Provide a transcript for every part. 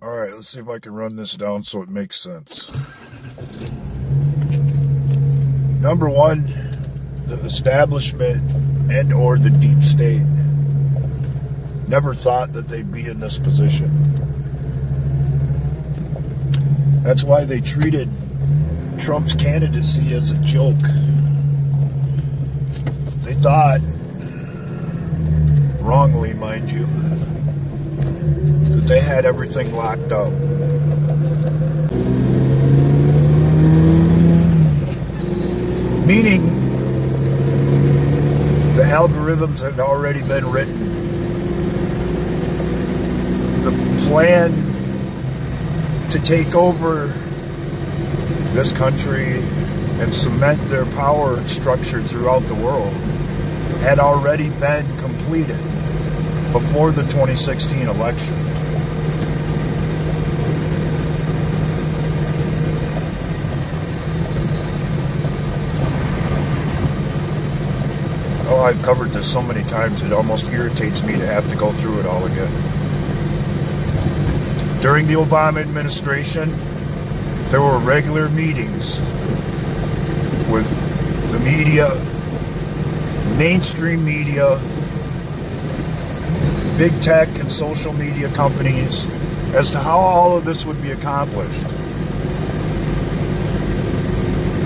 Alright, let's see if I can run this down so it makes sense. Number one, the establishment and or the deep state never thought that they'd be in this position. That's why they treated Trump's candidacy as a joke. They thought, wrongly mind you, that they had everything locked up. Meaning, the algorithms had already been written. The plan to take over this country and cement their power structure throughout the world had already been completed before the 2016 election. Oh, I've covered this so many times it almost irritates me to have to go through it all again. During the Obama administration, there were regular meetings with the media, mainstream media, big tech and social media companies as to how all of this would be accomplished.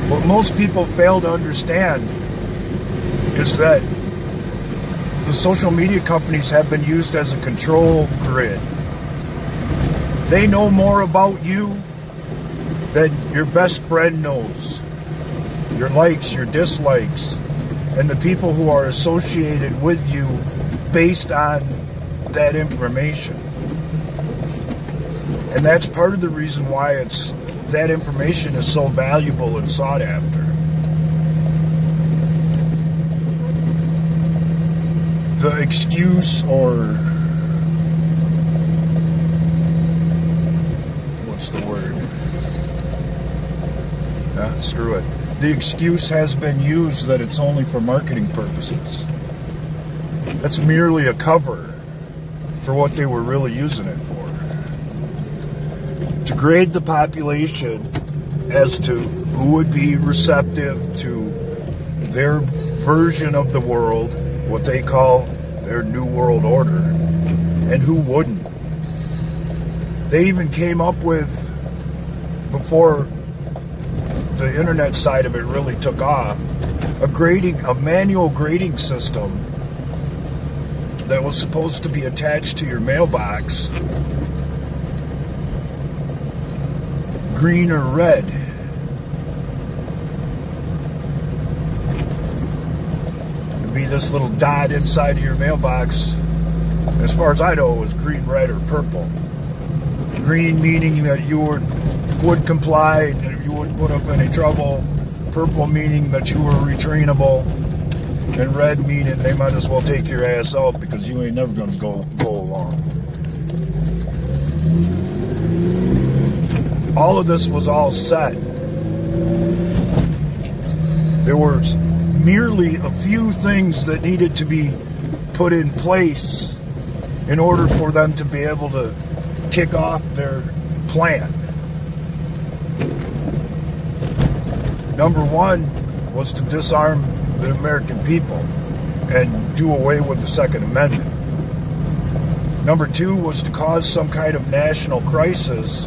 What most people fail to understand is that the social media companies have been used as a control grid. They know more about you than your best friend knows. Your likes, your dislikes, and the people who are associated with you based on that information. And that's part of the reason why that information is so valuable and sought after. The excuse, or what's the word? Screw it. The excuse has been used that it's only for marketing purposes. That's merely a cover for what they were really using it for. To grade the population as to who would be receptive to their version of the world, what they call their New World Order, and who wouldn't. They even came up with, before the internet side of it really took off, a manual grading system that was supposed to be attached to your mailbox, green or red. It'd be this little dot inside of your mailbox. As far as I know, it was green, red, or purple. Green meaning that you would comply, you wouldn't put up any trouble. Purple meaning that you were retrainable. And red meaning they might as well take your ass out because you ain't never going to go along. All of this was all set. There were merely a few things that needed to be put in place in order for them to be able to kick off their plan. Number one was to disarm the American people and do away with the Second Amendment. Number two was to cause some kind of national crisis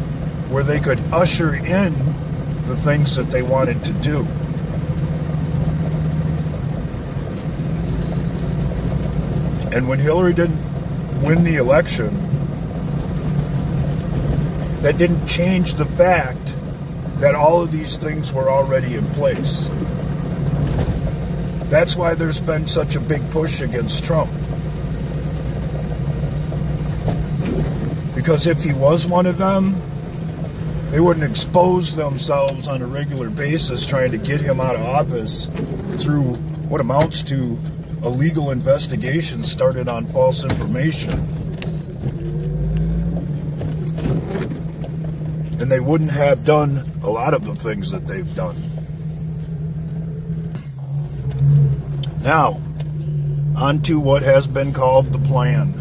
where they could usher in the things that they wanted to do. And when Hillary didn't win the election, that didn't change the fact that all of these things were already in place. That's why there's been such a big push against Trump. Because if he was one of them, they wouldn't expose themselves on a regular basis trying to get him out of office through what amounts to a legal investigation started on false information. And they wouldn't have done a lot of the things that they've done. Now, on to what has been called the plan.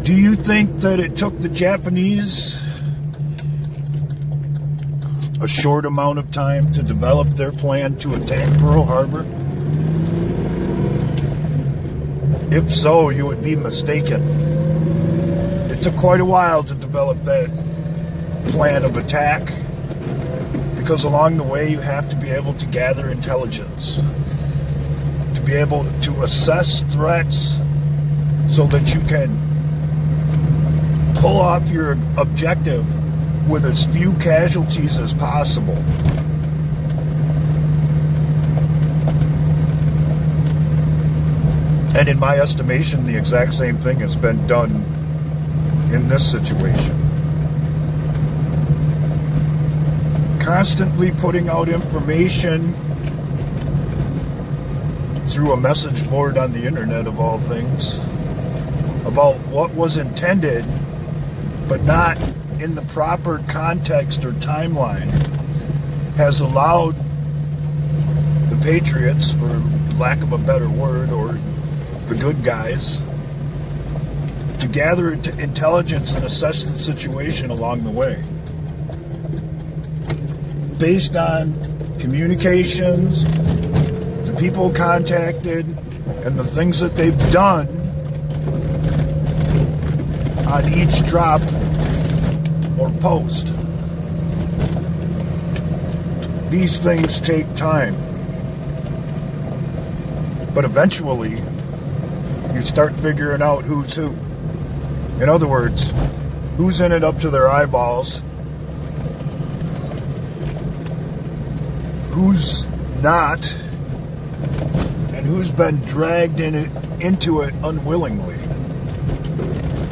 Do you think that it took the Japanese a short amount of time to develop their plan to attack Pearl Harbor? If so, you would be mistaken. It took quite a while to develop that plan of attack, because along the way you have to be able to gather intelligence, to be able to assess threats so that you can pull off your objective with as few casualties as possible. And in my estimation, the exact same thing has been done in this situation. Constantly putting out information through a message board on the internet, of all things, about what was intended, but not in the proper context or timeline, has allowed the patriots, for lack of a better word, or the good guys, to gather intelligence and assess the situation along the way, based on communications, the people contacted, and the things that they've done on each drop or post. These things take time, but eventually you start figuring out who's who. In other words, who's in it up to their eyeballs, who's not, and who's been dragged into it unwillingly.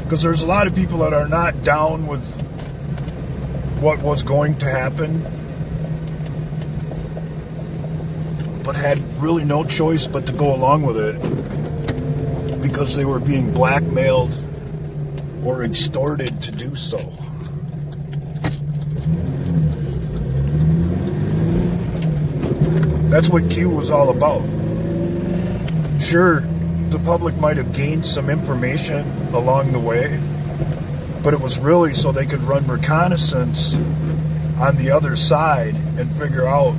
Because there's a lot of people that are not down with what was going to happen, but had really no choice but to go along with it because they were being blackmailed or extorted to do so. That's what Q was all about. Sure, the public might have gained some information along the way, but it was really so they could run reconnaissance on the other side and figure out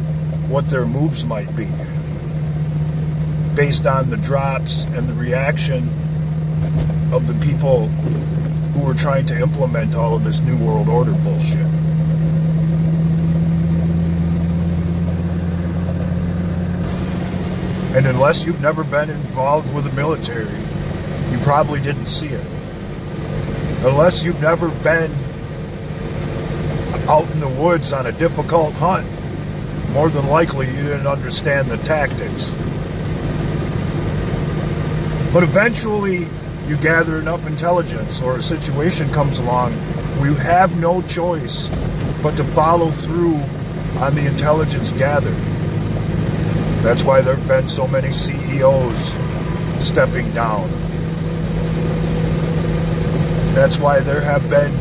what their moves might be, based on the drops and the reaction of the people who were trying to implement all of this New World Order bullshit. And unless you've never been involved with the military, you probably didn't see it. Unless you've never been out in the woods on a difficult hunt, more than likely you didn't understand the tactics. But eventually you gather enough intelligence, or a situation comes along where you have no choice but to follow through on the intelligence gathered. That's why there have been so many CEOs stepping down. That's why there have been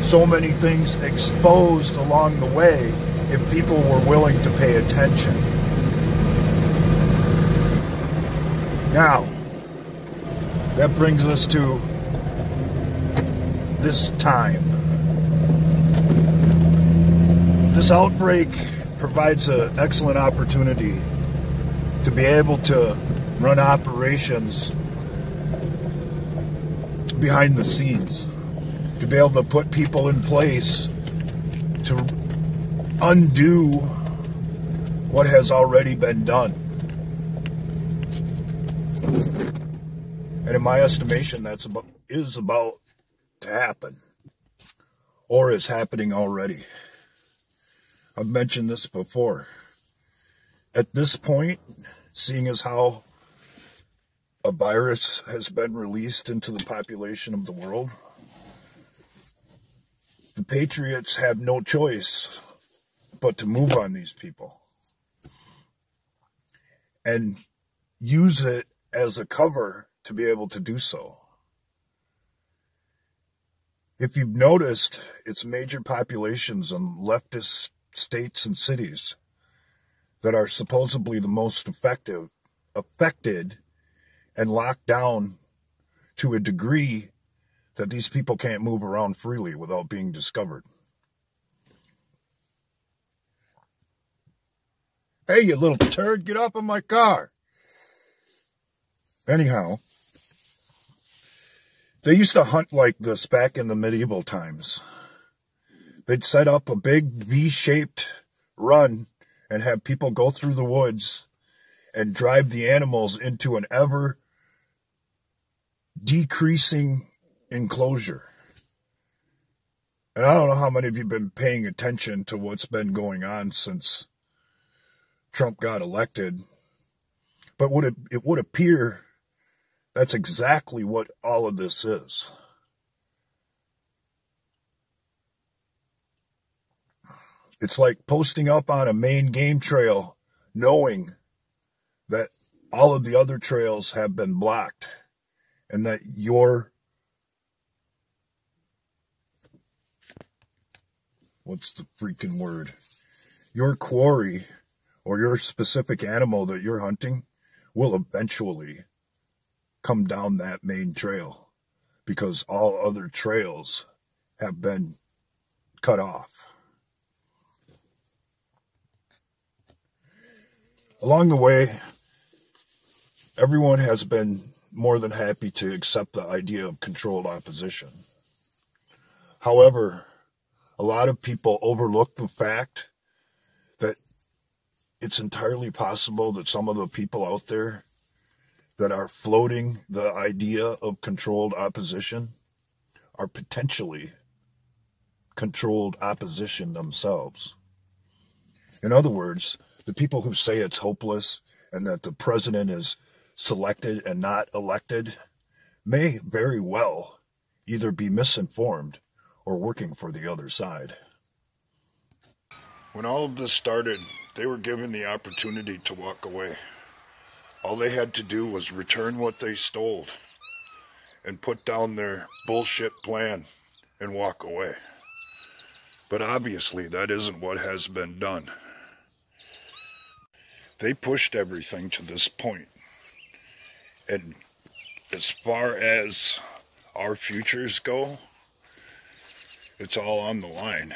so many things exposed along the way, if people were willing to pay attention. Now, that brings us to this time. This outbreak provides an excellent opportunity to be able to run operations behind the scenes, to be able to put people in place to undo what has already been done. And in my estimation, is about to happen, or is happening already. I've mentioned this before. At this point, seeing as how a virus has been released into the population of the world, the patriots have no choice but to move on these people and use it as a cover to be able to do so. If you've noticed, it's major populations in leftist states and cities that are supposedly the most affected and locked down to a degree that these people can't move around freely without being discovered. Hey, you little turd, get off of my car. Anyhow, they used to hunt like this back in the medieval times. They'd set up a big V-shaped run and have people go through the woods and drive the animals into an ever decreasing enclosure. And I don't know how many of you have been paying attention to what's been going on since Trump got elected, but it would appear that's exactly what all of this is. It's like posting up on a main game trail knowing that all of the other trails have been blocked and that your, what's the freaking word? Your quarry or your specific animal that you're hunting will eventually come down that main trail because all other trails have been cut off. Along the way, everyone has been more than happy to accept the idea of controlled opposition. However, a lot of people overlook the fact that it's entirely possible that some of the people out there that are floating the idea of controlled opposition are potentially controlled opposition themselves. In other words, the people who say it's hopeless and that the president is selected and not elected may very well either be misinformed or working for the other side. When all of this started, they were given the opportunity to walk away. All they had to do was return what they stole and put down their bullshit plan and walk away. But obviously that isn't what has been done. They pushed everything to this point. And as far as our futures go, it's all on the line.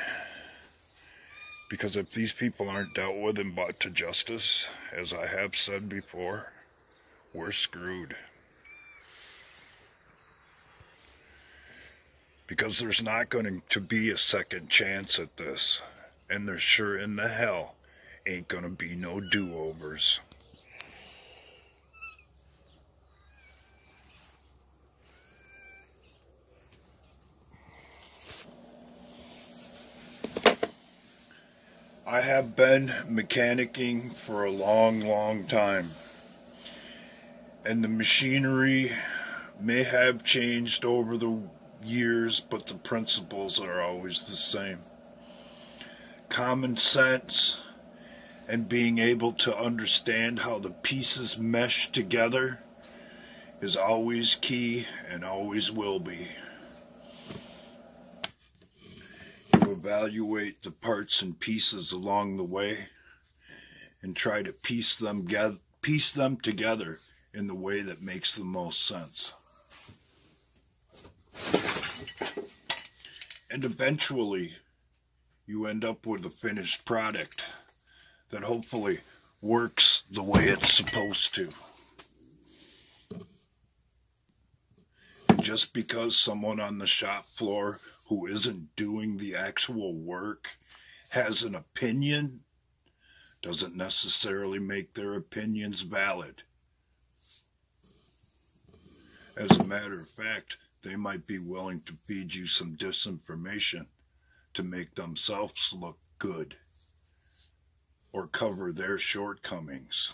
Because if these people aren't dealt with and brought to justice, as I have said before, we're screwed. Because there's not going to be a second chance at this. And there sure in the hell ain't gonna be no do-overs. I have been mechanicking for a long, long time. And the machinery may have changed over the years, but the principles are always the same. Common sense and being able to understand how the pieces mesh together is always key and always will be. You evaluate the parts and pieces along the way and try to piece them together in the way that makes the most sense. And eventually you end up with a finished product that hopefully works the way it's supposed to. And just because someone on the shop floor who isn't doing the actual work has an opinion, doesn't necessarily make their opinions valid. As a matter of fact, they might be willing to feed you some disinformation to make themselves look good or cover their shortcomings,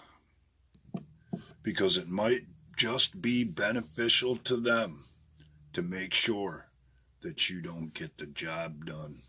because it might just be beneficial to them to make sure that you don't get the job done.